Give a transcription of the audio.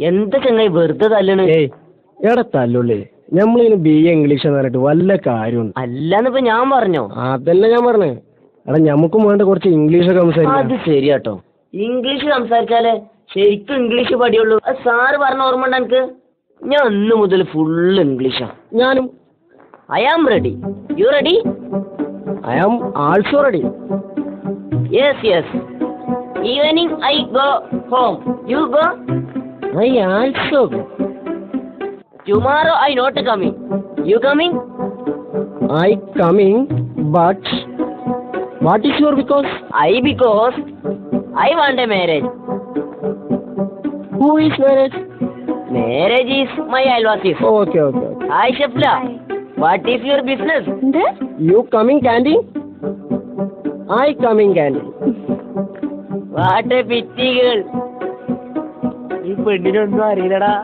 എന്താ ചങ്ങായി വെറുതെ തല്ലണ്? എടാ തല്ലുള്ളേ, ഞമ്മളിന് BA ഇംഗ്ലീഷ് എന്ന് പറഞ്ഞിട്ട് വല്ല കാര്യമുണ്ട്? അല്ലാന്നിപ്പോ ഞാൻ പറഞ്ഞോ? അതല്ല ഞാൻ പറഞ്ഞേ. എടാ ഞമ്മക്കും വേണ്ട കുറച്ച് ഇംഗ്ലീഷൊക്കെ സംസാരിക്കാം. അത് ശരിയാട്ടോ, ഇംഗ്ലീഷ് സംസാരിച്ചാലേ ശരിക്കും ഇംഗ്ലീഷ് പഠിയുള്ളൂ. സാറ് പറഞ്ഞ ഓർമ്മ ഉണ്ട് എനിക്ക്? ഞാൻ അന്ന് മുതൽ ഫുൾ ഇംഗ്ലീഷാ. ഞാനും. I am ready. You ready? I am also ready. Yes yes. Evening I go home. You go? I also go. Tomorrow I not coming. You coming? I coming, but what is your because? because I want a marriage. Who is marriage? Marriage is my alwasis. Okay. Hi Shafla. What is your business? You coming candy? I coming candy. What a pity girl. ഈ പെണ്ണിനൊന്നും അറിയില്ലടാ.